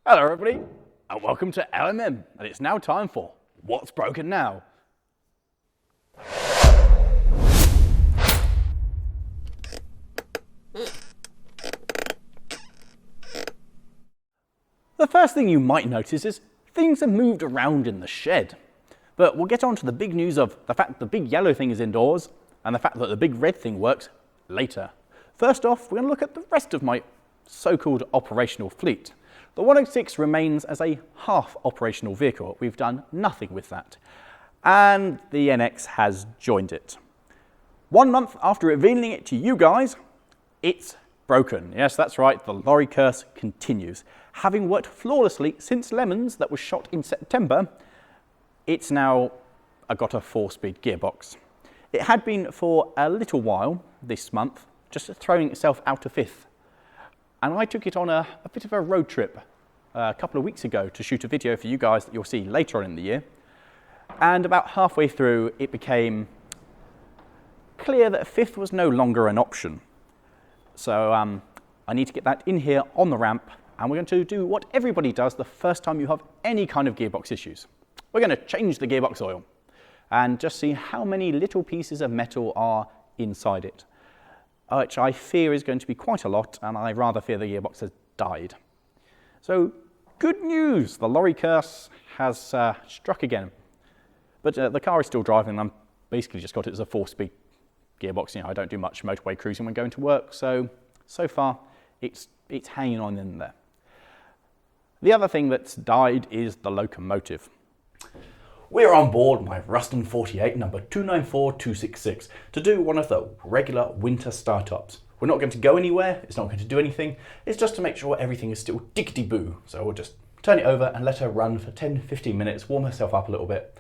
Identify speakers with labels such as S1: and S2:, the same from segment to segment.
S1: Hello everybody, and welcome to LMM, and it's now time for What's Broken Now? The first thing you might notice is things have moved around in the shed. But we'll get on to the big news of the fact the big yellow thing is indoors, and the fact that the big red thing works later. First off, we're going to look at the rest of my so-called operational fleet. The 106 remains as a half operational vehicle. We've done nothing with that. And the NX has joined it. 1 month after revealing it to you guys, it's broken. Yes, that's right, the Lawrie curse continues. Having worked flawlessly since Lemons that was shot in September, it's now got a 4-speed gearbox. It had been for a little while this month, just throwing itself out of fifth. And I took it on a bit of a road trip a couple of weeks ago to shoot a video for you guys that you'll see later on in the year. And about halfway through, it became clear that fifth was no longer an option. So I need to get that in here on the ramp, and we're going to do what everybody does the first time you have any kind of gearbox issues. We're going to change the gearbox oil and just see how many little pieces of metal are inside it, which I fear is going to be quite a lot, and I rather fear the gearbox has died. So, good news, the Lawrie curse has struck again. But the car is still driving, and I'm basically just got it as a 4-speed gearbox. You know, I don't do much motorway cruising when going to work, so far it's hanging on in there. The other thing that's died is the locomotive. We're on board my Ruston 48 number 294266 to do one of the regular winter startups. We're not going to go anywhere, it's not going to do anything, it's just to make sure everything is still diggity-boo. So we'll just turn it over and let her run for 10-15 minutes, warm herself up a little bit,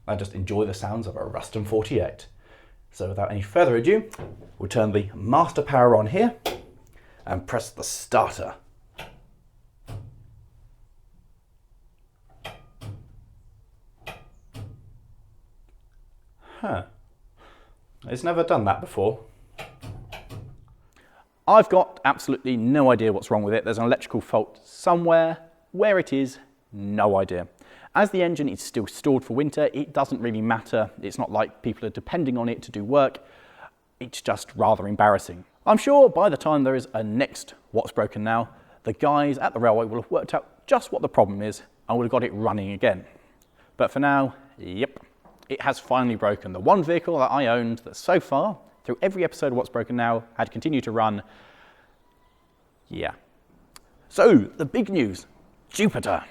S1: and just enjoy the sounds of a Ruston 48. So without any further ado, we'll turn the master power on here and press the starter. Huh. It's never done that before. I've got absolutely no idea what's wrong with it. There's an electrical fault somewhere. Where it is, no idea. As the engine is still stored for winter, it doesn't really matter. It's not like people are depending on it to do work. It's just rather embarrassing. I'm sure by the time there is a next What's Broken Now, the guys at the railway will have worked out just what the problem is and will have got it running again. But for now, yep. It has finally broken. The one vehicle that I owned that so far, through every episode of What's Broken Now, had continued to run. Yeah. So, the big news, Jupiter.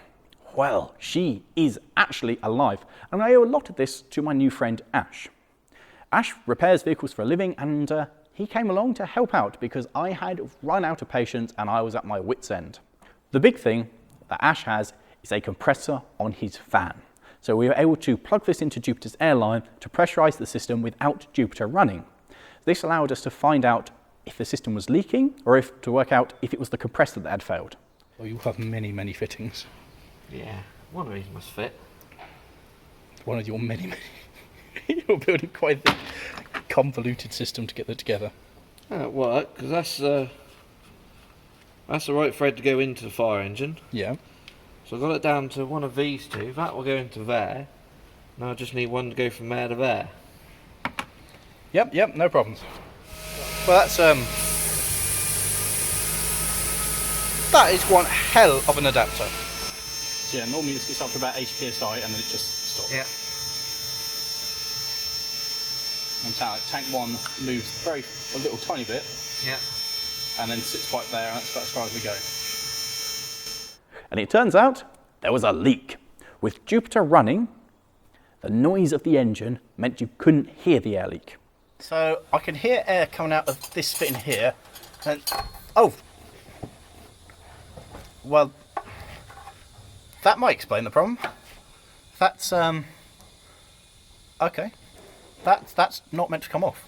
S1: Well, she is actually alive. And I owe a lot of this to my new friend, Ash. Ash repairs vehicles for a living, and he came along to help out because I had run out of patience and I was at my wit's end. The big thing that Ash has is a compressor on his fan. So we were able to plug this into Jupiter's airline to pressurize the system without Jupiter running. This allowed us to find out if the system was leaking or to work out if it was the compressor that had failed.
S2: Well, you have many fittings.
S3: Yeah, one of these must fit.
S2: One of your many. You're building quite a convoluted system to get that together.
S3: That'll work, because that's the right thread to go into the fire engine.
S2: Yeah.
S3: So I've got it down to one of these two. That will go into there. Now I just need one to go from there to there.
S2: Yep, no problems. Well, that is one hell of an adapter. So yeah, normally it gets up to about 80 psi and then it just stops.
S3: Yeah.
S2: And tank 1 moves a little tiny bit.
S3: Yeah.
S2: And then sits right there, and that's about as far as we go.
S1: And it turns out there was a leak. With Jupiter running, the noise of the engine meant you couldn't hear the air leak.
S2: So I can hear air coming out of this fit in here, and oh, well, that might explain the problem. That's okay. That's not meant to come off.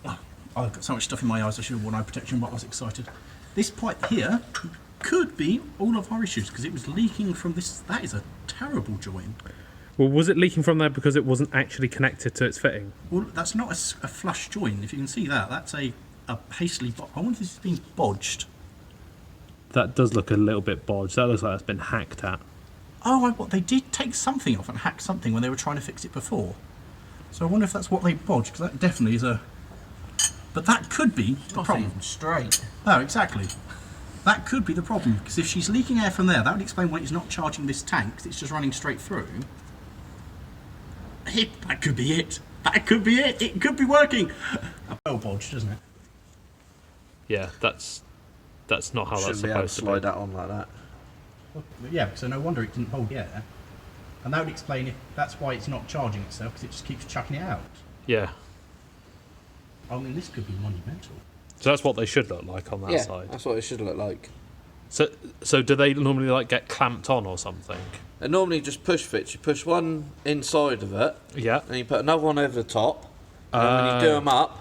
S2: Oh, I've got so much stuff in my eyes. I should have worn eye protection, but I was excited. This pipe here could be all of our issues because it was leaking from this. That is a terrible joint.
S4: Well, was it leaking from there because it wasn't actually connected to its fitting?
S2: Well, that's not a flush joint. If you can see that, that's a hastily. I wonder if this has been bodged.
S4: That does look a little bit bodged. That looks like it's been hacked at.
S2: Oh, they did take something off and hack something when they were trying to fix it before. So I wonder if that's what they bodged, because that definitely is a... But that could be the problem.
S3: Straight.
S2: Oh, exactly. That could be the problem, because if she's leaking air from there, that would explain why it's not charging this tank, because it's just running straight through. That could be it. That could be it. It could be working. Well bodged, doesn't it?
S4: Yeah, that's not how that's
S3: Shouldn't be able to
S4: supposed to
S3: slide
S4: be.
S3: that on like that.
S2: Well, yeah, so no wonder it didn't hold the air. And that would explain if that's why it's not charging itself, because it just keeps chucking it out.
S4: Yeah.
S2: I mean, this could be monumental.
S4: So that's what they should look like on that side.
S3: That's what it should look like.
S4: So do they normally like get clamped on or something?
S3: They're normally just push fits. You push one inside of it,
S4: Yeah.
S3: and you put another one over the top. And then when you do them up,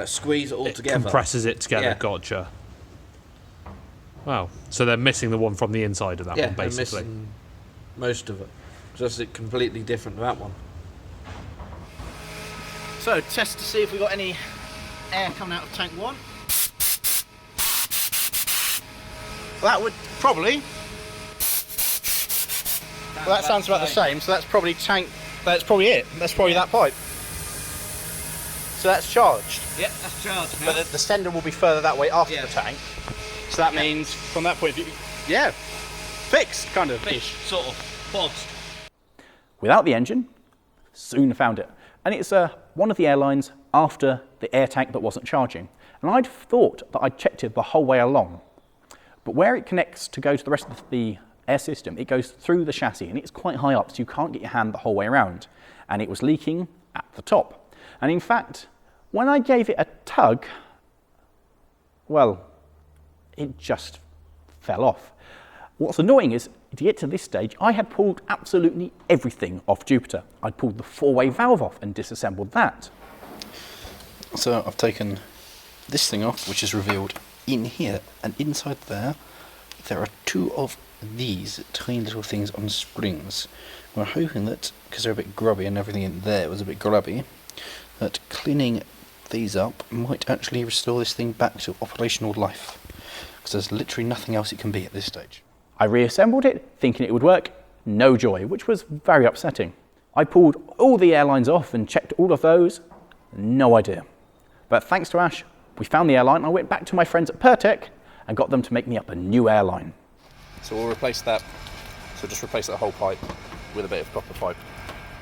S3: squeeze it all together.
S4: Compresses it together.
S3: Yeah.
S4: Gotcha. Wow. So they're missing the one from the inside of that one, basically.
S3: They're missing most of it. Just it completely different to that one.
S2: So, test to see if we got any air coming out of tank 1. That would probably... Well, that sounds about the same, so that's probably that's probably it. That's probably that pipe. So that's charged.
S3: Yeah, that's charged now.
S2: But the sender will be further that way after the tank. So that means, from that point of view, yeah, fixed, kind of.
S3: Fish, sort of, bodged.
S1: Without the engine, soon found it. And it's one of the airlines after the air tank that wasn't charging. And I'd thought that I'd checked it the whole way along. But where it connects to go to the rest of the air system, it goes through the chassis, and it's quite high up, so you can't get your hand the whole way around. And it was leaking at the top. And in fact, when I gave it a tug, well, it just fell off. What's annoying is, to get to this stage, I had pulled absolutely everything off Jupiter. I'd pulled the 4-way valve off and disassembled that.
S5: So I've taken this thing off, which is revealed in here, and inside there are 2 of these tiny little things on springs. We're hoping that, because they're a bit grubby and everything in there was a bit grubby, that cleaning these up might actually restore this thing back to operational life, because there's literally nothing else it can be at this stage.
S1: I reassembled it, thinking it would work. No joy, which was very upsetting. I pulled all the airlines off and checked all of those. No idea. But thanks to Ash, we found the airline. I went back to my friends at Pertec and got them to make me up a new airline.
S5: So we'll replace that. So just replace that whole pipe with a bit of proper pipe.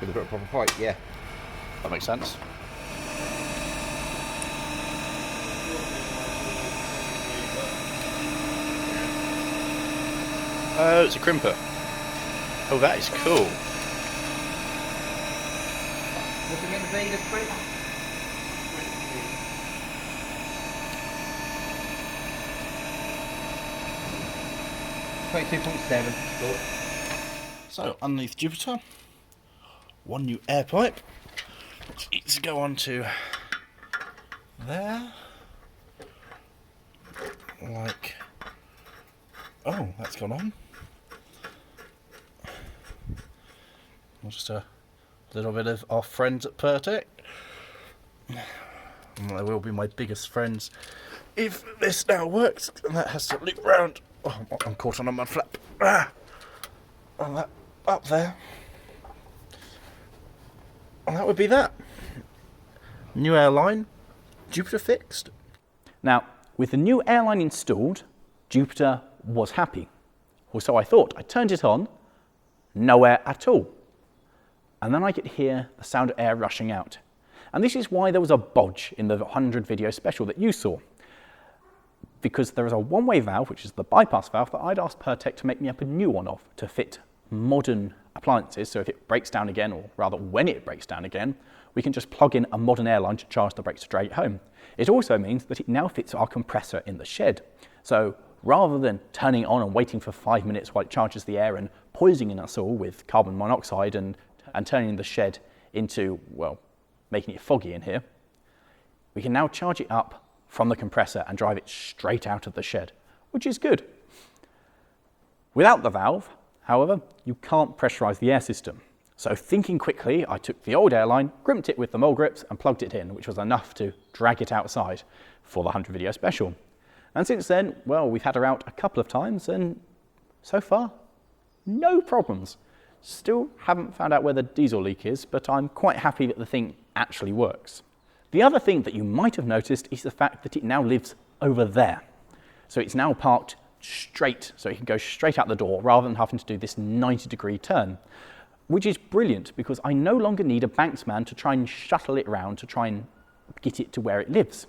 S3: With a bit of proper pipe, yeah.
S5: That makes sense.
S2: Oh, it's a crimper. Oh, that is cool.
S3: Looking at the Vader print. 22.7.
S2: So, underneath Jupiter, one new air pipe, which needs to go on to there. Like, oh, that's gone on. Just a little bit of our friends at Pertec. And they will be my biggest friends if this now works. And that has to loop round. Oh, I'm caught on a mud flap. And that up there. And that would be that. New airline, Jupiter fixed.
S1: Now, with the new airline installed, Jupiter was happy. Or so I thought. I turned it on, no air at all. And then I could hear the sound of air rushing out. And this is why there was a bodge in the 100 video special that you saw. Because there is a one-way valve, which is the bypass valve, that I'd asked Pertec to make me up a new one of to fit modern appliances. So if it breaks down again, or rather when it breaks down again, we can just plug in a modern airline to charge the brakes straight home. It also means that it now fits our compressor in the shed. So rather than turning it on and waiting for 5 minutes while it charges the air and poisoning us all with carbon monoxide and turning the shed into, well, making it foggy in here, we can now charge it up from the compressor and drive it straight out of the shed, which is good. Without the valve, however, you can't pressurize the air system. So thinking quickly, I took the old airline, gripped it with the mole grips and plugged it in, which was enough to drag it outside for the 100 video special. And since then, well, we've had her out a couple of times and so far, no problems. Still haven't found out where the diesel leak is, but I'm quite happy that the thing actually works. The other thing that you might have noticed is the fact that it now lives over there. So it's now parked straight, so it can go straight out the door rather than having to do this 90-degree turn, which is brilliant because I no longer need a banksman to try and shuttle it around to try and get it to where it lives.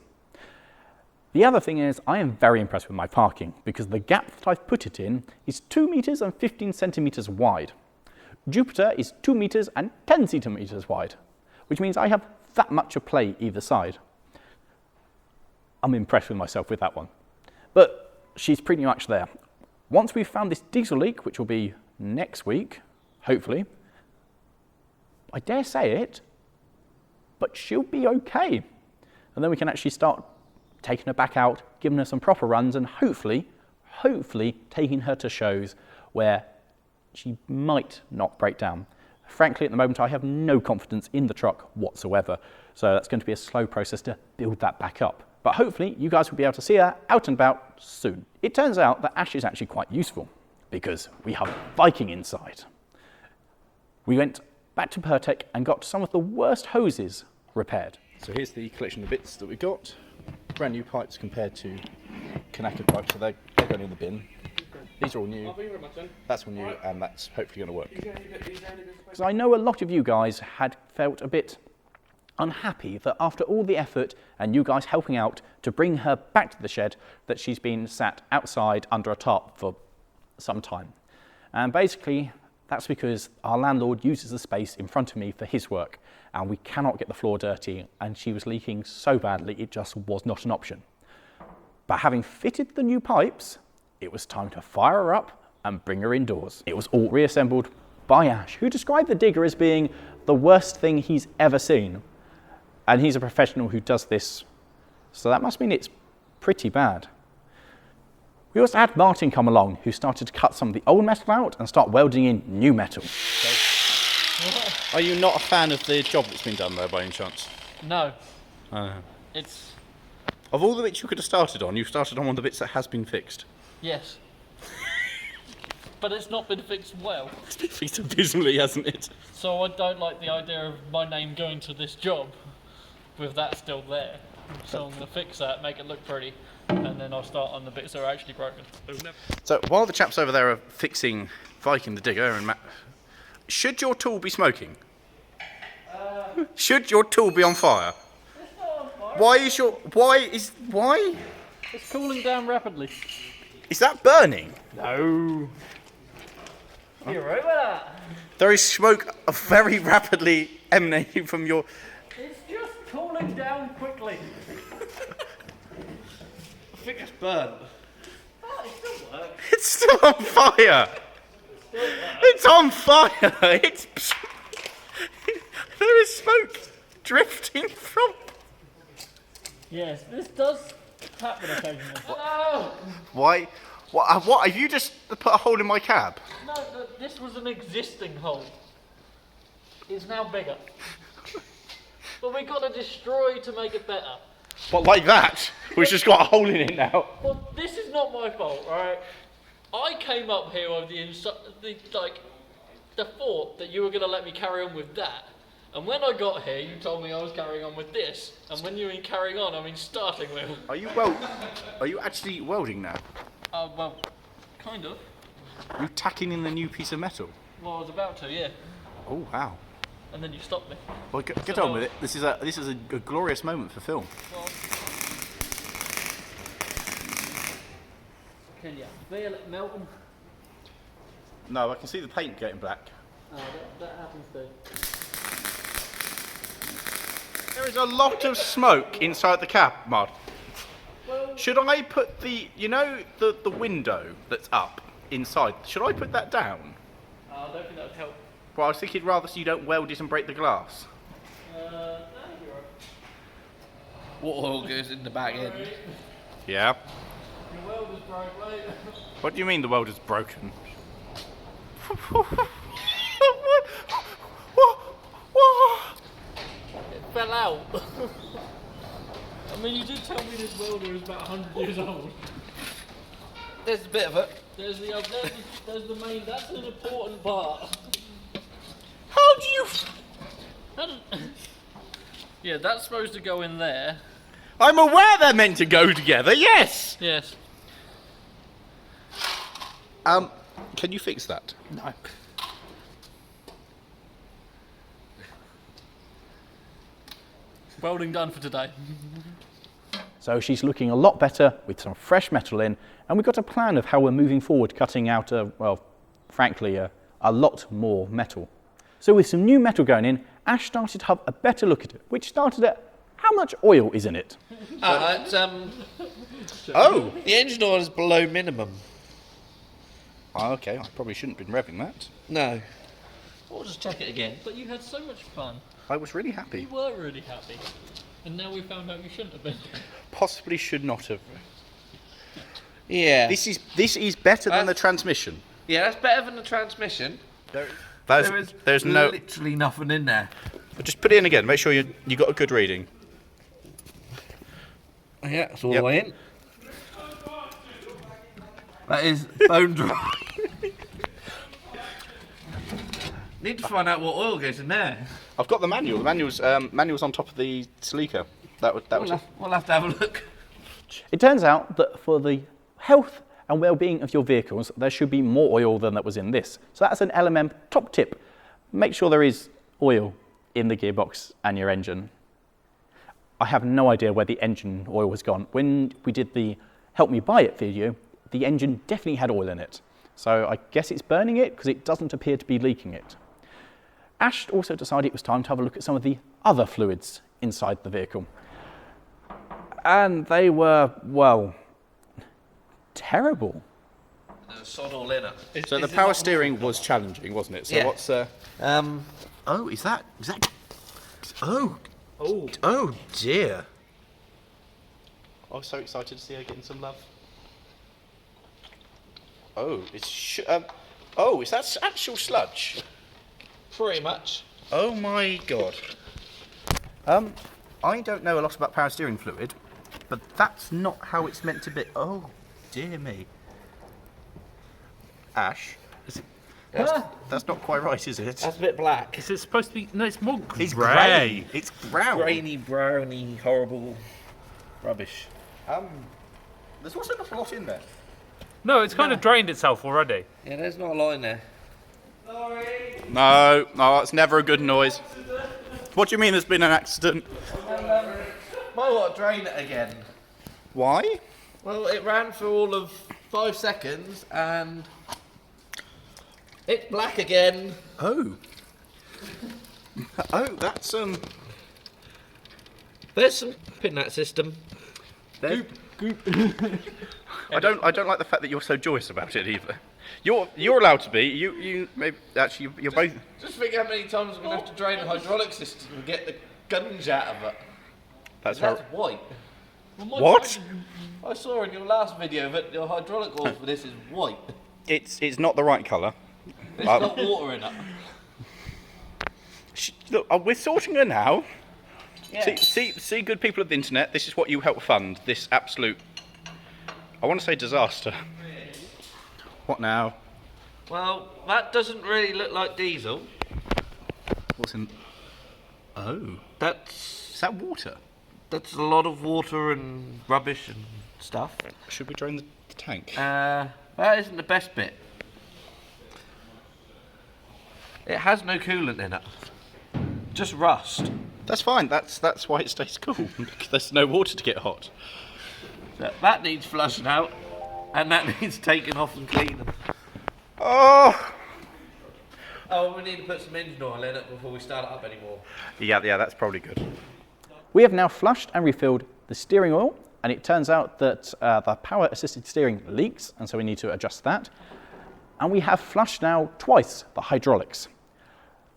S1: The other thing is I am very impressed with my parking because the gap that I've put it in is 2 meters and 15 centimeters wide. Jupiter is 2 meters and 10 centimeters wide, which means I have that much of play either side. I'm impressed with myself with that one. But she's pretty much there. Once we've found this diesel leak, which will be next week, hopefully, I dare say it, but she'll be okay. And then we can actually start taking her back out, giving her some proper runs, and hopefully taking her to shows where she might not break down. Frankly, at the moment, I have no confidence in the truck whatsoever. So that's going to be a slow process to build that back up. But hopefully, you guys will be able to see her out and about soon. It turns out that Ash is actually quite useful because we have Viking inside. We went back to Pertec and got some of the worst hoses repaired.
S5: So here's the collection of bits that we got. Brand new pipes compared to Kanaka pipes, so they're going in the bin. These are all new, that's all new, and that's hopefully going to work.
S1: Because I know a lot of you guys had felt a bit unhappy that after all the effort and you guys helping out to bring her back to the shed, that she's been sat outside under a tarp for some time. And basically, that's because our landlord uses the space in front of me for his work, and we cannot get the floor dirty, and she was leaking so badly it just was not an option. But having fitted the new pipes, it was time to fire her up and bring her indoors. It was all reassembled by Ash, who described the Digger as being the worst thing he's ever seen. And he's a professional who does this, so that must mean it's pretty bad. We also had Martin come along, who started to cut some of the old metal out and start welding in new metal.
S5: Are you not a fan of the job that's been done there by any chance?
S6: No. It's...
S5: Of all the bits you could have started on, you started on one of the bits that has been fixed.
S6: Yes. But it's not been fixed well.
S5: It's been fixed abysmally, hasn't it?
S6: So I don't like the idea of my name going to this job with that still there. So I'm going to fix that, make it look pretty, and then I'll start on the bits that are actually broken.
S5: So while the chaps over there are fixing Viking the Digger and should your tool be smoking? Should your tool be on fire?
S6: It's not on fire.
S5: Why?
S6: It's cooling down rapidly.
S5: Is that burning?
S6: No. You're right with that.
S5: There is smoke very rapidly emanating from your...
S6: It's just cooling down quickly.
S3: I think it's burnt.
S6: Oh, it still works.
S5: It's still on fire! It's on fire! It's... There is smoke drifting from...
S6: Yes, this does happen occasionally. Hello!
S5: Why? What? Have you just put a hole in my cab?
S6: No, this was an existing hole. It's now bigger. But we got to destroy to make it better.
S5: What, like that? We've just got a hole in it now.
S6: Well, this is not my fault, right? I came up here with the thought that you were going to let me carry on with that. And when I got here, you told me I was carrying on with this. And when you mean carrying on, I mean starting with.
S5: Are you actually welding now?
S6: Well, kind of.
S5: Are you tacking in the new piece of metal?
S6: Well, I was about to, yeah.
S5: Oh wow.
S6: And then you stopped me.
S5: Well, get on with it. This is a glorious moment for film.
S6: Well, can you feel it melting?
S5: No, I can see the paint getting black.
S6: Oh, that happens too.
S5: There is a lot of smoke inside the cab, Mud.
S6: Well,
S5: Should I put the window that's up inside, should I put that down?
S6: I don't think that would help.
S5: Well, I was thinking rather so you don't weld it and break the glass.
S6: No, you're right.
S3: What oil goes in the back end?
S5: Yeah.
S6: Your welder's broke, mate.
S5: What do you mean the welder's broken?
S6: It fell out. I mean, you did tell me this welder is about 100 years old.
S3: There's a bit of it.
S6: There's the main. That's an important part.
S2: How do you...
S6: Yeah, that's supposed to go in there.
S2: I'm aware they're meant to go together, yes!
S6: Yes.
S2: Can you fix that?
S3: No.
S6: Welding done for today.
S1: So she's looking a lot better with some fresh metal in, and we've got a plan of how we're moving forward, cutting out, well, frankly, a lot more metal. So with some new metal going in, Ash started to have a better look at it, which started at how much oil is in it.
S3: It's,
S2: Oh!
S3: the engine oil is below minimum.
S2: Oh, okay, I probably shouldn't have been revving that.
S3: No.
S6: We'll just check it again. But you had so much fun.
S2: I was really happy.
S6: You were really happy. And now we found out you shouldn't have been.
S2: Possibly should not have.
S3: Yeah.
S2: This is better than the transmission.
S3: Yeah, that's better than the transmission.
S2: There's no...
S3: literally nothing in there.
S2: Just put it in again, make sure you got a good reading.
S3: Yeah, it's all the way in. That is bone dry. Need to find out what oil goes in there.
S2: I've got the manual. The manual's on top of the sleeker.
S3: We'll have to have a look.
S1: It turns out that for the health and well-being of your vehicles, there should be more oil than that was in this. So that's an LMM top tip. Make sure there is oil in the gearbox and your engine. I have no idea where the engine oil has gone. When we did the Help Me Buy It video, the engine definitely had oil in it. So I guess it's burning it because it doesn't appear to be leaking it. Ash also decided it was time to have a look at some of the other fluids inside the vehicle. And they were, well, terrible.
S3: Sod all in it.
S2: So the power steering was challenging, wasn't it? So
S3: Yeah.
S2: what's... Oh, is that... Oh dear. I was so excited to see her getting some love. Oh, is that actual sludge?
S3: Pretty much.
S2: Oh my god. I don't know a lot about power steering fluid, but that's not how it's meant to be. Oh, dear me. Ash, that's not quite right, is it?
S3: That's a bit black.
S4: Is it supposed to be? No, it's more grey.
S2: It's grey. It's brown.
S3: Grainy, browny, horrible rubbish.
S2: There's also not a lot in there.
S4: No, it's kind of drained itself already.
S3: Yeah, there's not a lot in there.
S2: No, that's never a good noise. What do you mean there's been an accident?
S3: Might want to drain it again.
S2: Why?
S3: Well, it ran for all of 5 seconds and it's black again.
S2: Oh. Oh, that's
S3: There's some in that system.
S2: I don't like the fact that you're so joyous about it either. You're allowed to be. You maybe actually you're both.
S3: Just think how many times we're going to have to drain the hydraulic system and get the gunge out of it.
S2: That's
S3: That's white.
S2: What?
S3: I saw in your last video that your hydraulic oil for this is white.
S2: It's not the right colour.
S3: There's not water in it.
S2: Look, we're sorting her now.
S3: Yeah.
S2: See, good people of the internet. This is what you help fund. This absolute, I want to say disaster. What now?
S3: Well, that doesn't really look like diesel.
S2: What's in? Oh,
S3: That's
S2: is that water?
S3: a lot of water and rubbish and stuff.
S2: Should we drain the tank?
S3: That isn't the best bit. It has no coolant in it. Just rust.
S2: That's fine. That's why it stays cool because there's no water to get hot.
S3: So that needs flushing out, and that needs taking off and cleaning.
S2: Oh.
S3: Oh, we need to put some engine oil in it before we start it up anymore.
S2: Yeah, that's probably good.
S1: We have now flushed and refilled the steering oil, and it turns out that the power assisted steering leaks, and so we need to adjust that. And we have flushed now twice the hydraulics,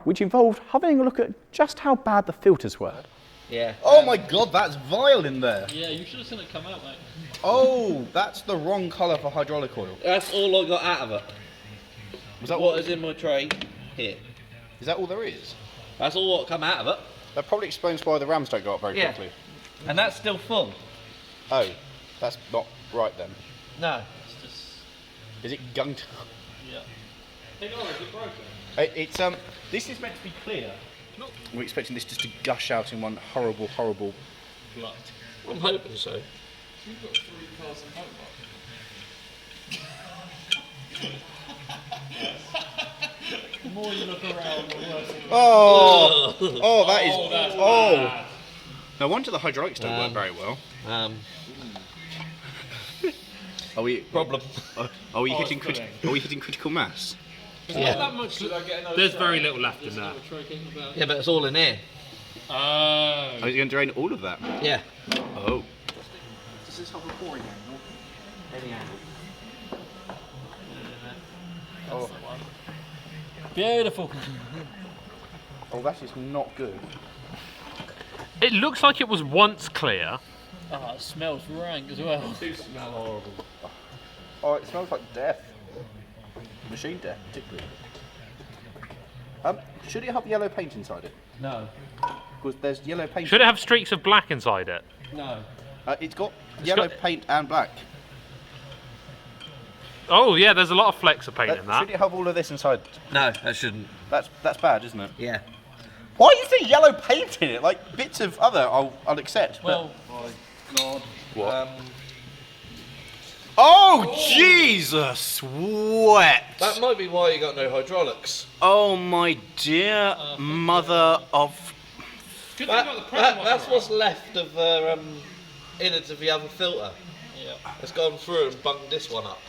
S1: which involved having a look at just how bad the filters were.
S3: Yeah.
S2: Oh my god, that's vile in there.
S6: Yeah, you should have seen it come out, mate.
S2: Oh, that's the wrong colour for hydraulic oil.
S3: That's all I got out of it.
S2: Was that
S3: What is in my tray? Here.
S2: Is that all there is?
S3: That's all what come out of it.
S2: That probably explains why the rams don't go up very quickly.
S3: And that's still full.
S5: Oh, that's not right then.
S3: No.
S6: It's just,
S5: Is it gunked?
S6: yeah. Think, oh, is it broken?
S5: It's This is meant to be clear. We're expecting this just to gush out in one horrible, horrible.
S6: Blood.
S3: I'm hoping so.
S6: You've got 3 cars in Hobart. The more you look around, the worse it looks.
S5: Oh, oh, that is.
S6: That's
S5: Oh,
S6: bad.
S5: no wonder the hydraulics don't work very well. Are we?
S3: Problem.
S5: Are we
S6: Oh,
S5: hitting?
S6: it's
S5: Are we hitting critical mass?
S6: There's
S3: Yeah.
S6: not that much.
S4: There's very little left in that.
S3: Yeah, but it's all in here.
S6: Oh.
S5: Are you going to drain all of that?
S3: Yeah.
S5: Oh.
S2: Does this have a pouring angle?
S3: Any angle.
S5: Oh.
S6: Beautiful.
S5: Oh, that is not good.
S4: It looks like it was once clear.
S6: Oh, it smells rank as well.
S3: Do smell horrible.
S5: Oh, it smells like death. Machine death, particularly. Should it have yellow paint inside it?
S3: No.
S5: Because there's yellow paint.
S4: Should it have streaks of black inside it?
S3: No.
S5: It's got yellow
S4: got-
S5: paint and black.
S4: Oh yeah, there's a lot of flecks of paint in
S5: Should
S4: that.
S5: it have all of this inside?
S3: No, that shouldn't.
S5: That's bad, isn't it?
S3: Yeah.
S5: Why is there yellow paint in it? Like bits of other, I'll accept.
S6: Well,
S3: God.
S5: What? Oh Jesus! Wet.
S3: That might be why you got no hydraulics.
S5: Oh my dear mother of.
S6: good thing about the pressure washer,
S3: That's
S6: right?
S3: what's left of the innards of the other filter.
S6: Yeah.
S3: It's gone through and bunged this one up.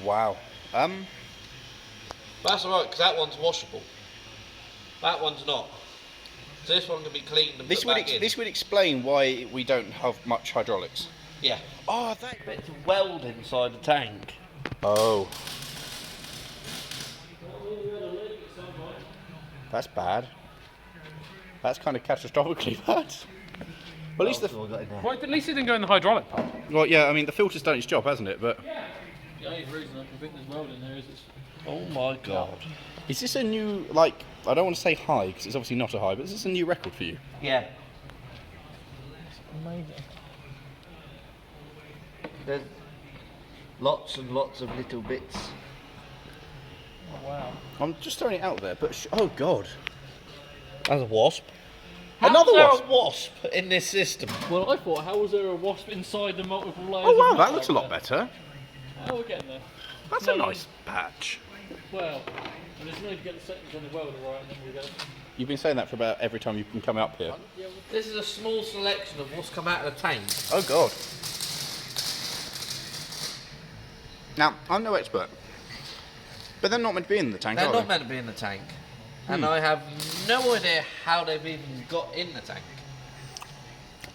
S5: Wow.
S3: That's alright, because that one's washable. That one's not. So this one can be cleaned and
S5: This
S3: put
S5: would
S3: back in.
S5: this would explain why we don't have much hydraulics.
S3: Yeah.
S5: Oh, that.
S3: It's a weld inside the tank.
S5: Oh. That's bad. That's kind of catastrophically bad. Well, at least the.
S4: Well, at least it didn't go in the hydraulic pump.
S5: Well, yeah. I mean, the filter's done its job, hasn't it? But
S6: The only reason I can think there's weld in there is it's.
S3: Oh my god.
S5: is this a new like? I don't want to say high because it's obviously not a high, but is this a new record for you?
S3: Yeah.
S6: Amazing.
S3: There's lots and lots of little bits.
S6: Oh, wow.
S5: I'm just throwing it out there, but oh god,
S3: That's a wasp.
S5: another
S3: How's
S5: wasp.
S3: there a wasp in this system?
S6: Well, I thought, how was there a wasp inside the multiple layers?
S5: Oh wow,
S6: of
S5: that
S6: metal
S5: looks a lot
S6: there?
S5: better.
S6: Oh, we're getting there.
S5: That's
S6: No,
S5: a
S6: no.
S5: nice patch.
S6: Well, I just need to get the settings on the welder right, and then we'll go.
S5: You've been saying that for about every time you've been coming up here.
S3: This is a small selection of what's come out of the tank.
S5: Oh god. Now, I'm no expert, but they're not meant to be in the tank,
S3: They're
S5: are
S3: not
S5: they?
S3: meant to be in the tank. And I have no idea how they've even got in the tank.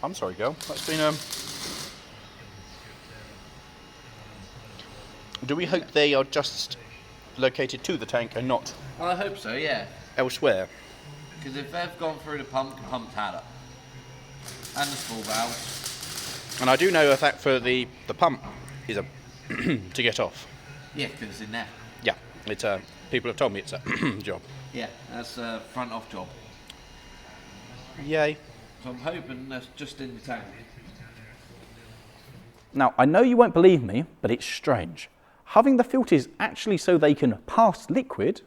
S5: I'm sorry, girl. That's been Do we hope they are just located to the tank and not
S3: I hope so, yeah.
S5: elsewhere?
S3: Because if they've gone through the pump had it. And the spool valve.
S5: And I do know a fact for the pump is a to get off.
S3: Yeah, because it's in there.
S5: Yeah, it's a. People have told me it's a job.
S3: Yeah, that's a front off job.
S5: Yay.
S3: So I'm hoping that's just in the tank.
S1: Now, I know you won't believe me, but it's strange. Having the filters actually so they can pass liquid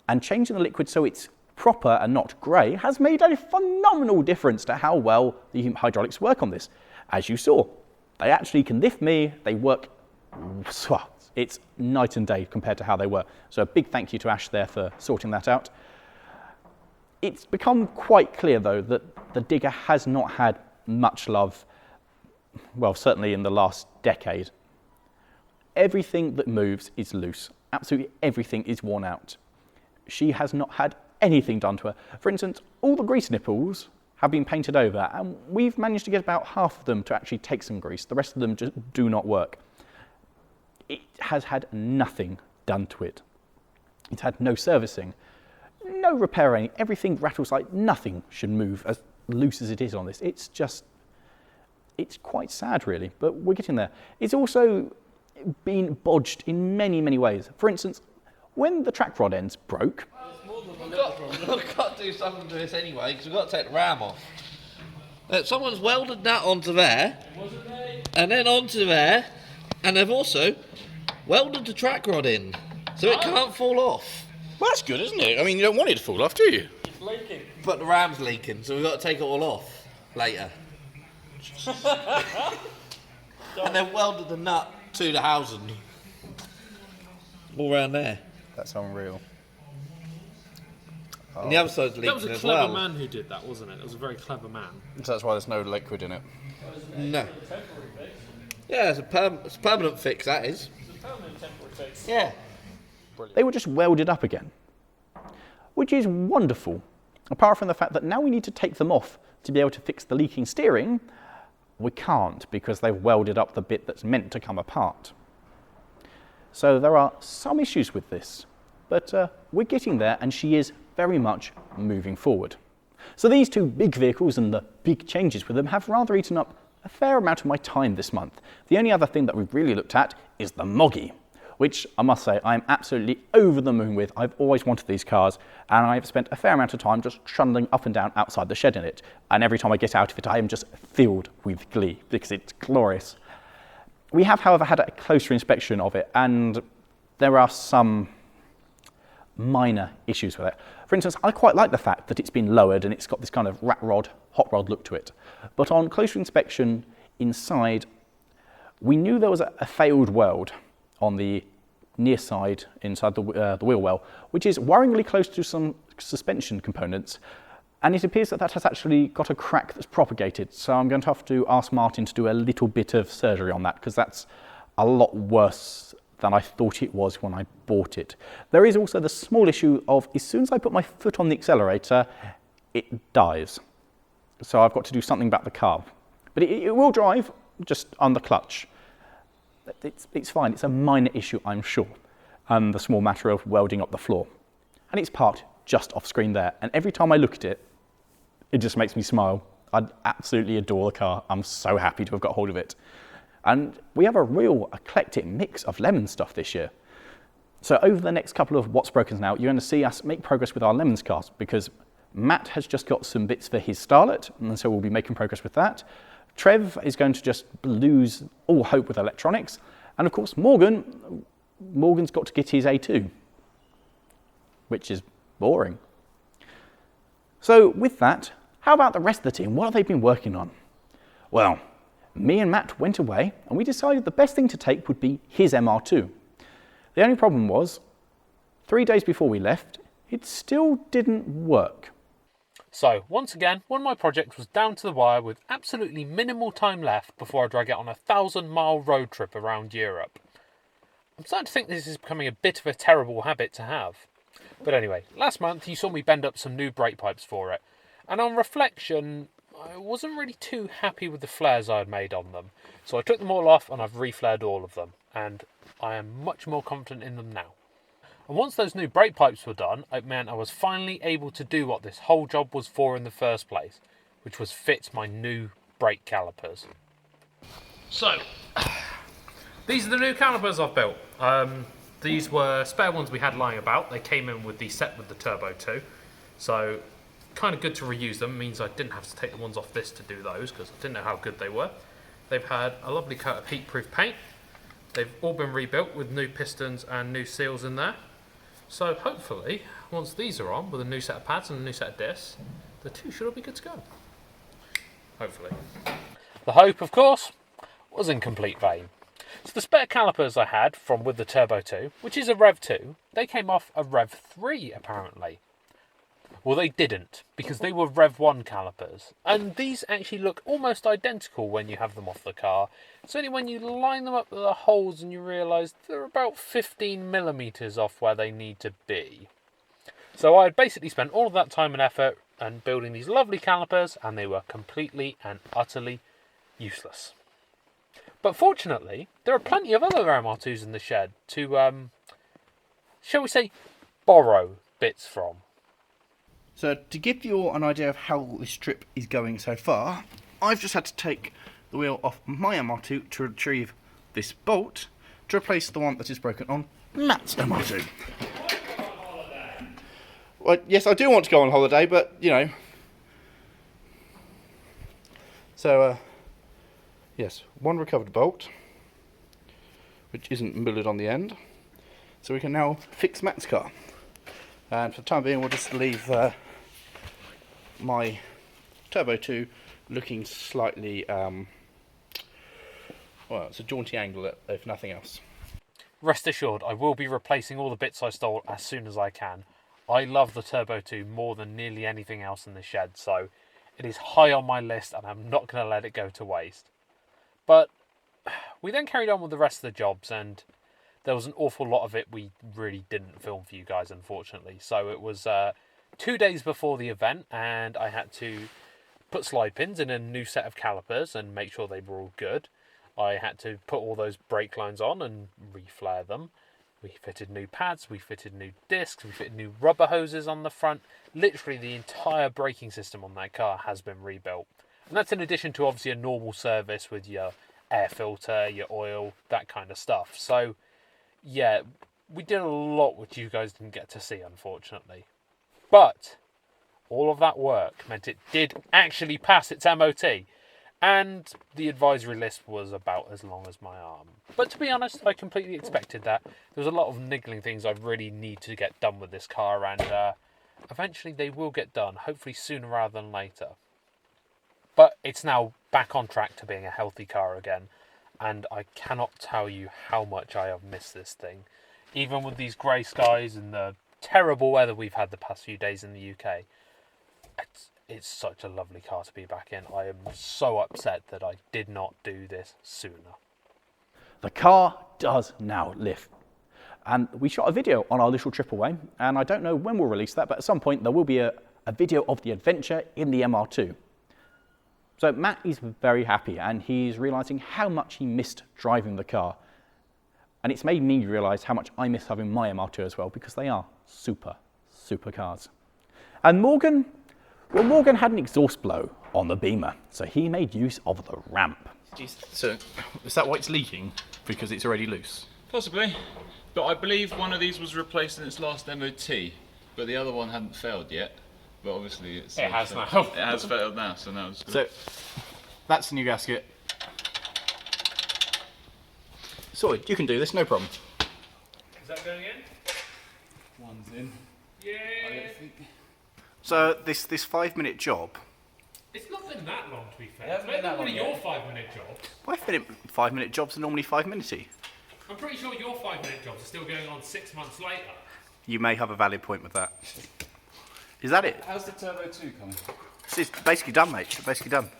S1: and changing the liquid so it's proper and not grey has made a phenomenal difference to how well the hydraulics work on this. As you saw, they actually can lift me, they work, it's night and day compared to how they were. So a big thank you to Ash there for sorting that out. It's become quite clear though that the Digger has not had much love, well, certainly in the last decade. Everything that moves is loose. Absolutely everything is worn out. She has not had anything done to her. For instance, all the grease nipples have been painted over, and we've managed to get about half of them to actually take some grease. The rest of them just do not work. It has had nothing done to it. It's had no servicing, no repairing. Everything rattles like nothing should move as loose as it is on this. It's quite sad, really, but we're getting there. It's also been bodged in many, many ways. For instance, when the track rod ends broke,
S3: We've got to do something to this anyway, because we've got to take the ram off. Someone's welded that onto there, and then onto there, and they've also welded the track rod in, so it can't fall off.
S5: Well, that's good, isn't it? I mean, you don't want it to fall off, do you?
S6: It's leaking.
S3: But the ram's leaking, so we've got to take it all off later. And they've welded the nut to the housing. All round there.
S5: That's unreal.
S3: And the other side's leaking
S4: That was a
S3: as
S4: clever
S3: well.
S4: man who did that, wasn't it? It was a very clever man.
S5: So that's why there's no liquid in it.
S3: No. Yeah, it's a permanent fix, that is.
S6: It's a permanent temporary fix.
S3: Yeah.
S1: They were just welded up again, which is wonderful, apart from the fact that now we need to take them off to be able to fix the leaking steering. We can't because they've welded up the bit that's meant to come apart. So there are some issues with this, but we're getting there, and she is very much moving forward. So these two big vehicles and the big changes with them have rather eaten up a fair amount of my time this month. The only other thing that we've really looked at is the Mogi, which I must say I'm absolutely over the moon with. I've always wanted these cars, and I've spent a fair amount of time just trundling up and down outside the shed in it. And every time I get out of it, I am just filled with glee because it's glorious. We have, however, had a closer inspection of it, and there are some minor issues with it. For instance, I quite like the fact that it's been lowered and it's got this kind of rat rod, hot rod look to it. But on closer inspection inside, we knew there was a failed weld on the near side inside the wheel well, which is worryingly close to some suspension components, and it appears that that has actually got a crack that's propagated. So I'm going to have to ask Martin to do a little bit of surgery on that, because that's a lot worse than I thought it was when I bought it. There is also the small issue of, as soon as I put my foot on the accelerator, it dies. So I've got to do something about the car. But it will drive, just on the clutch. It's fine, it's a minor issue, I'm sure. The small matter of welding up the floor. And it's parked just off screen there. And every time I look at it, it just makes me smile. I absolutely adore the car. I'm so happy to have got hold of it. And we have a real eclectic mix of lemon stuff this year. So over the next couple of What's Broken now, you're going to see us make progress with our lemons cars, because Matt has just got some bits for his Starlet, and so we'll be making progress with that. Trev is going to just lose all hope with electronics. And of course, Morgan's got to get his A2, which is boring. So with that, how about the rest of the team? What have they been working on? Well, me and Matt went away, and we decided the best thing to take would be his MR2. The only problem was, 3 days before we left, it still didn't work.
S4: So, once again, one of my projects was down to the wire with absolutely minimal time left before I drag it on a 1,000-mile road trip around Europe. I'm starting to think this is becoming a bit of a terrible habit to have. But anyway, last month you saw me bend up some new brake pipes for it, and on reflection, I wasn't really too happy with the flares I had made on them. So I took them all off and I've reflared all of them, and I am much more confident in them now. And once those new brake pipes were done, it meant I was finally able to do what this whole job was for in the first place, which was fit my new brake calipers. So, these are the new calipers I've built. These were spare ones we had lying about. They came in with the set with the Turbo 2. So, kind of good to reuse them. It means I didn't have to take the ones off this to do those, because I didn't know how good they were. They've had a lovely coat of heat-proof paint. They've all been rebuilt with new pistons and new seals in there. So hopefully, once these are on, with a new set of pads and a new set of discs, the two should all be good to go. Hopefully. The hope, of course, was in complete vain. So the spare calipers I had from with the Turbo 2, which is a Rev 2, they came off a Rev 3 apparently. Well, they didn't, because they were Rev 1 calipers. And these actually look almost identical when you have them off the car. It's only when you line them up with the holes and you realise they're about 15mm off where they need to be. So I had basically spent all of that time and effort and building these lovely calipers, and they were completely and utterly useless. But fortunately, there are plenty of other MR2s in the shed to, shall we say, borrow bits from.
S5: So to give you an idea of how this trip is going so far, I've just had to take the wheel off my MR2 to retrieve this bolt to replace the one that is broken on Matt's MR2. Well, yes, I do want to go on holiday, but, you know, So, yes, one recovered bolt, which isn't mildered on the end. So we can now fix Matt's car. And for the time being, we'll just leave my Turbo 2 looking slightly, well, it's a jaunty angle if nothing else.
S4: Rest assured, I will be replacing all the bits I stole as soon as I can. I love the Turbo 2 more than nearly anything else in the shed, so it is high on my list and I'm not going to let it go to waste. But we then carried on with the rest of the jobs, and there was an awful lot of it we really didn't film for you guys, unfortunately. So it was 2 days before the event, and I had to put slide pins in a new set of calipers and make sure they were all good. I had to put all those brake lines on and reflare them. We fitted new pads, we fitted new discs, we fitted new rubber hoses on the front. Literally the entire braking system on that car has been rebuilt. And that's in addition to obviously a normal service with your air filter, your oil, that kind of stuff. So, yeah, we did a lot which you guys didn't get to see, unfortunately. But all of that work meant it did actually pass its MOT. And the advisory list was about as long as my arm. But to be honest, I completely expected that. There was a lot of niggling things I really need to get done with this car, and eventually they will get done, hopefully sooner rather than later. But it's now back on track to being a healthy car again, and I cannot tell you how much I have missed this thing. Even with these grey skies and the terrible weather we've had the past few days in the UK, it's such a lovely car to be back in. I am so upset that I did not do this sooner.
S1: The car does now lift. And we shot a video on our little trip away, and I don't know when we'll release that, but at some point there will be a video of the adventure in the MR2. So Matt is very happy, and he's realising how much he missed driving the car. And it's made me realise how much I miss having my MR2 as well, because they are super, super cars. And Morgan had an exhaust blow on the Beamer, so he made use of the ramp.
S2: So, is that why it's leaking? Because it's already loose?
S7: Possibly, but I believe one of these was replaced in its last MOT, but the other one hadn't failed yet. But obviously it
S4: has now.
S7: It has failed now, so now it's good.
S2: So, that's the new gasket. Sorted, you can do this, no problem.
S4: Is that going in?
S7: One's in.
S4: Yeah.
S2: So, this 5-minute job,
S4: It's not been that long, to be fair. It's been one of your 5-minute jobs.
S2: 5-minute jobs are normally 5-minutey.
S4: I'm pretty sure your 5-minute jobs are still going on 6 months later.
S2: You may have a valid point with that. Is that it?
S7: How's the Turbo 2 coming?
S2: It's basically done, mate. It's basically done.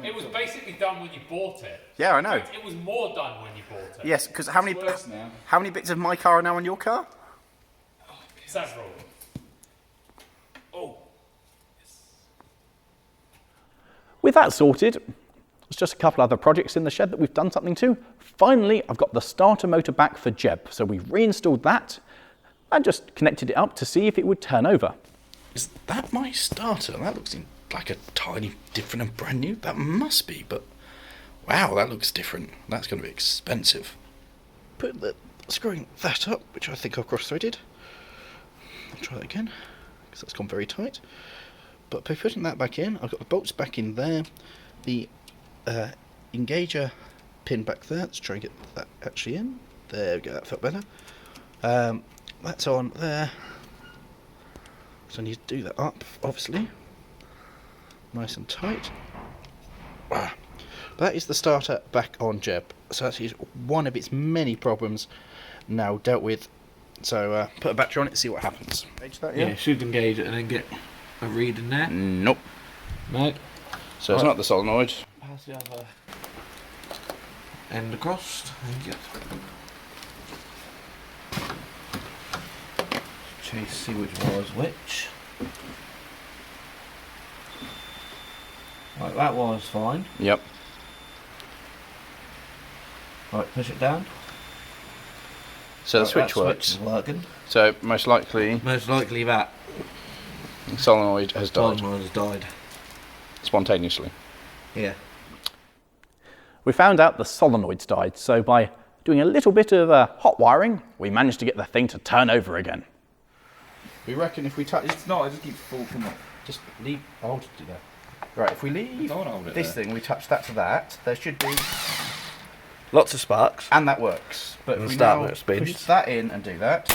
S4: It was basically done when you bought it.
S2: Yeah, I know.
S4: It was more done when you bought it.
S2: Yes, because how many bits of my car are now on your car?
S4: Several. Oh.
S1: With that sorted, there's just a couple other projects in the shed that we've done something to. Finally, I've got the starter motor back for Jeb, so we've reinstalled that and just connected it up to see if it would turn over.
S5: Is that my starter? That looks like a tiny different and brand new. That must be, but wow, that looks different. That's going to be expensive. Screwing that up, which I think I've cross-threaded. I'll try that again, because that's gone very tight. But by putting that back in, I've got the bolts back in there, the engager pin back there. Let's try and get that actually in. There we go, that felt better. That's on there. So I need to do that up, obviously. Nice and tight. But that is the starter back on Jeb. So that is one of its many problems now dealt with. So put a battery on it and see what happens.
S3: Yeah, should engage it and then get a read in there.
S5: Nope.
S3: No.
S5: So it's not the solenoid.
S3: Pass the other end across. There you go. Chase, see which was which. Right, that was fine.
S5: Yep.
S3: Right, push it down.
S5: So the
S3: Right,
S5: switch
S3: that
S5: works.
S3: Switch is working.
S5: So most likely
S3: Most likely that
S5: the solenoid has died
S3: solenoid has died.
S5: spontaneously.
S3: Yeah.
S1: We found out the solenoids died, so by doing a little bit of hot wiring, we managed to get the thing to turn over again.
S5: We reckon if we touch
S7: It's not, I just keep full, come on.
S5: just leave. I wanted to do that.
S2: Right, if we leave
S7: I wanna hold it
S2: this
S7: there.
S2: thing, we touch that to that, there should be...
S3: Lots of sparks.
S2: And that works. But
S3: And
S2: if we
S3: start
S2: now
S3: when it spins.
S2: push that in and do that...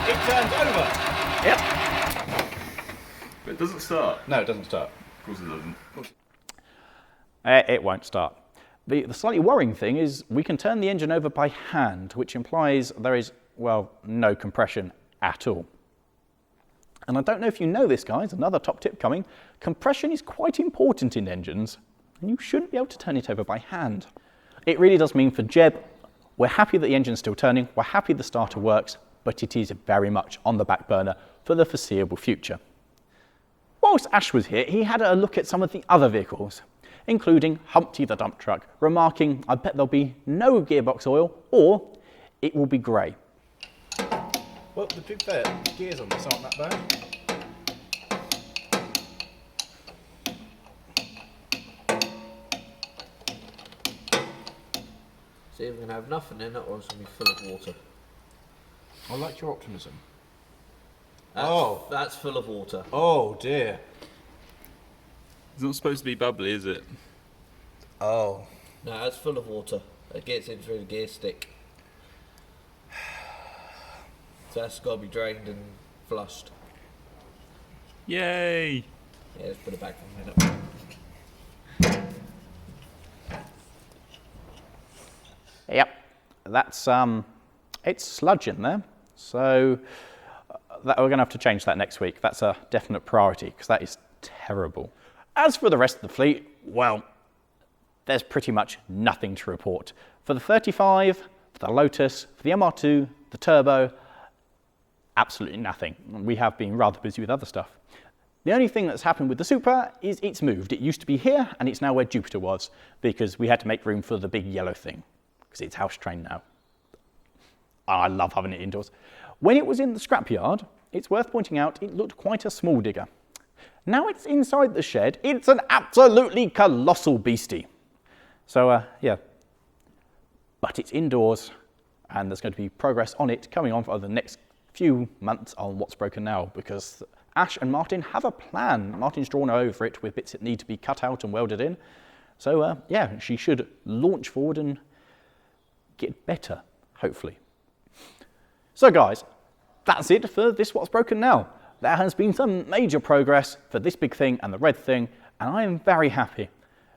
S2: It turns over! Yep.
S7: But it doesn't start.
S2: No, it doesn't start.
S7: Of course it doesn't.
S1: It won't start. The slightly worrying thing is we can turn the engine over by hand, which implies there is, well, no compression at all. And I don't know if you know this, guys, another top tip coming. Compression is quite important in engines, and you shouldn't be able to turn it over by hand. It really does mean for Jeb, we're happy that the engine's still turning, we're happy the starter works, but it is very much on the back burner for the foreseeable future. Whilst Ash was here, he had a look at some of the other vehicles, including Humpty the dump truck, remarking, I bet there'll be no gearbox oil, or it will be grey.
S2: Well, to be fair, the gears on this aren't that bad.
S3: See if we're going to have nothing in it or it's going to be full of water.
S2: I like your optimism.
S3: That's full of water.
S2: Oh dear.
S7: It's not supposed to be bubbly, is it?
S2: Oh.
S3: No, that's full of water. It gets in through the gear stick. So that's got to be drained and flushed.
S7: Yay!
S3: Yeah, let's put it back for a minute.
S1: Yep, that's it's sludge in there, so we're going to have to change that next week. That's a definite priority because that is terrible. As for the rest of the fleet, well, there's pretty much nothing to report. For the 35, for the Lotus, for the MR2, the Turbo, absolutely nothing. We have been rather busy with other stuff. The only thing that's happened with the Supra is it's moved. It used to be here and it's now where Jupiter was because we had to make room for the big yellow thing because it's house trained now. I love having it indoors. When it was in the scrapyard, it's worth pointing out it looked quite a small digger. Now it's inside the shed, it's an absolutely colossal beastie. So yeah, but it's indoors and there's going to be progress on it coming on for the next few months on What's Broken Now because Ash and Martin have a plan. Martin's drawn over it with bits that need to be cut out and welded in. So yeah, she should launch forward and get better, hopefully. So guys, that's it for this What's Broken Now. There has been some major progress for this big thing and the red thing, and I am very happy.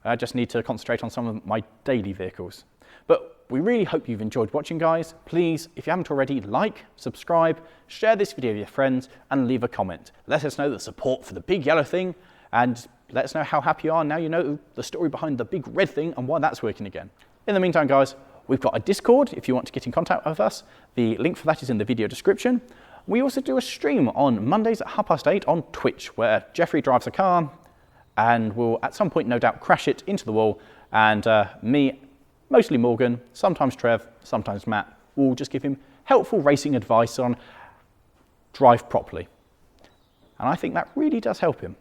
S1: I just need to concentrate on some of my daily vehicles. But we really hope you've enjoyed watching, guys. Please, if you haven't already, like, subscribe, share this video with your friends, and leave a comment. Let us know the support for the big yellow thing, and let us know how happy you are now you know the story behind the big red thing and why that's working again. In the meantime, guys, we've got a Discord if you want to get in contact with us. The link for that is in the video description. We also do a stream on Mondays at 8:30 on Twitch, where Jeffrey drives a car and will at some point no doubt crash it into the wall, and me, mostly Morgan, sometimes Trev, sometimes Matt, will just give him helpful racing advice on drive properly. And I think that really does help him.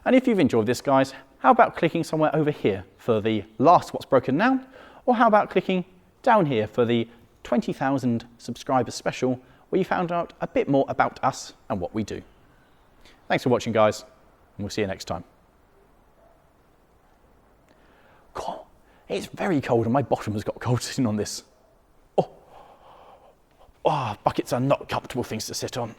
S1: And if you've enjoyed this, guys, how about clicking somewhere over here for the last What's Broken Now? Or how about clicking down here for the 20,000 subscribers special, where you found out a bit more about us and what we do. Thanks for watching, guys, and we'll see you next time. God, it's very cold and my bottom has got cold sitting on this. Oh, buckets are not comfortable things to sit on.